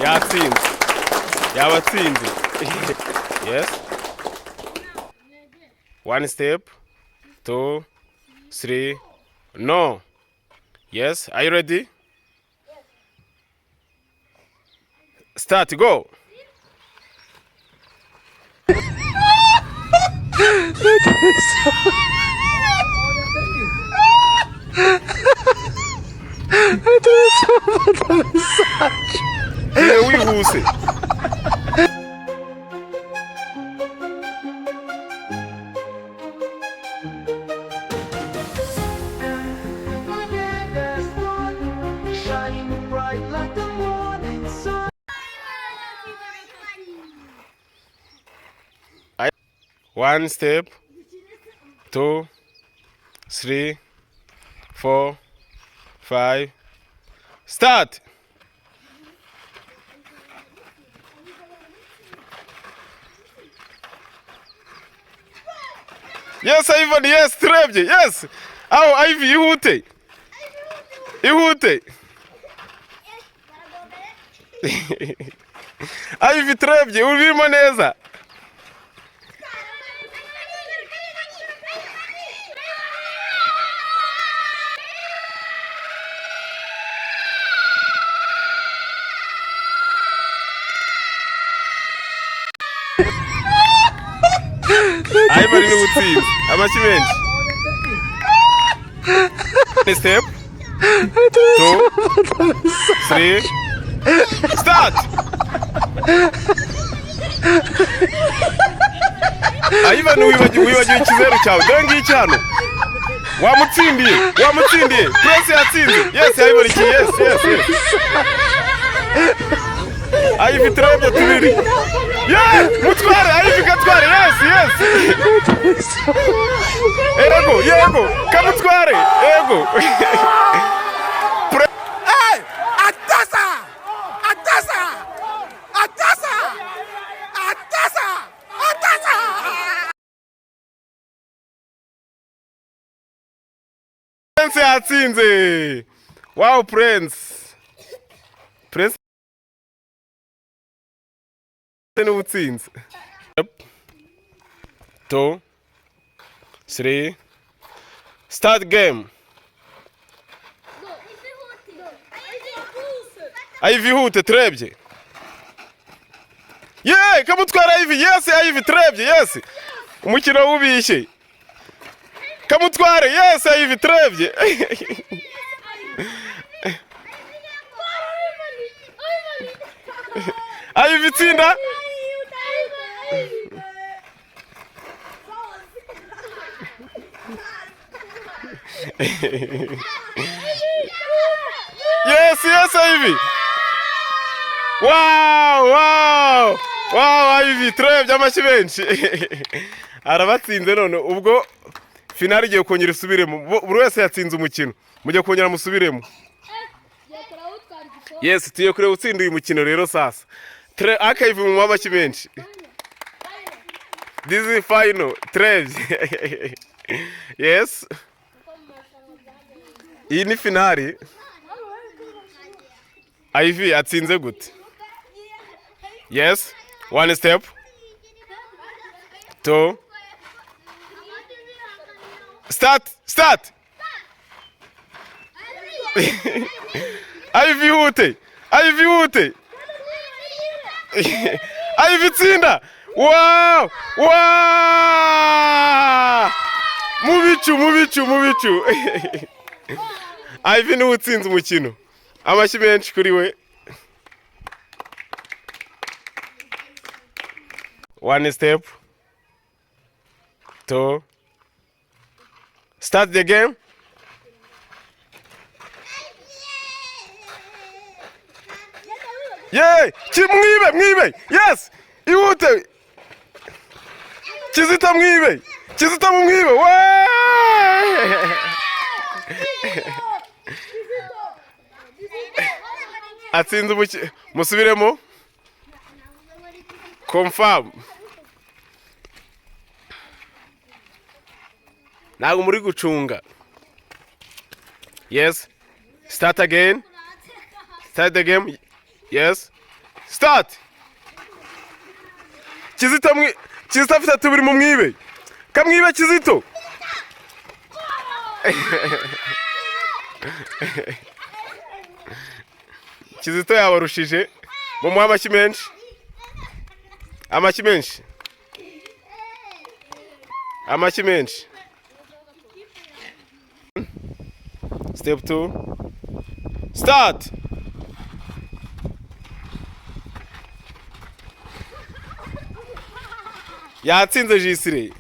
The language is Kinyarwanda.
yatsinze yabatsinze. Yes, 1 step 2 3 no. Yes, are you ready? Start, go. Wihuse. One step, 2, 3, 4, 5. Start. Yes, Ivan, yes, trebye, yes. Aho, Ivy, ihute. Ihute. Ivy, trebye, urimo neza. Ivan ni ubutsinzi. Amashyi menshi. Step 2 3 start. Ivan wibagiwe ikizeru cyawe. Dore ngiki hano. Wamutsindiye. Press yatsinze. Yes, Ivan iki. Yes. Ivy trebye tubiri. Yeah, mutware, Ivy gatware. Yes. Yego, kamutware. Yego. Hey, atasa. Prince yatsinze. Wow, Prince n'ubutsinzi. 2 3 start game. Ivy ihute trebye. Yeah, kamutwara Ivy. Yes, Ivy trebye. Yes. Umukino wubishye. Kamutware. Yes, Ivy trebye. Ivy tsinda. Yes, Ivy. Wow, Ivy trebye, amashyi menshi. Arabatsinze none. Ubwo finale igiye kongera isubiremo. Buri wese yatsinze umukino. Mujye kongera musubiremo. Yes, tugiye kureba utsinda uyu mukino rero sasa. Ivy mu amashyi menshi. This is final. Trebye. Yes. Iyi ni finale. Ivy atsinze gute? Yes. 1 step 2 start. Ivy ihute. Ivy tsinda. Wow. Mu bicu. Ivy ni utsinze umukino. Amashyi menshi kuri we. 1 step 2 start the game. Yeah, mwibe. Yes, ihute. Kizita mwibe. Atsinze umukino. Musubiremo. Confirm. Ntabwo muri gucunga. Yes. Start again. Start the game. Yes. Start. Kizito afite tubiri mu mwibe. Kamwibe Kizito. Kizito yabarushije mu muha amashyi menshi. Amashyi menshi. Amashyi menshi. Step 2. Start. Yatsinze Jisire.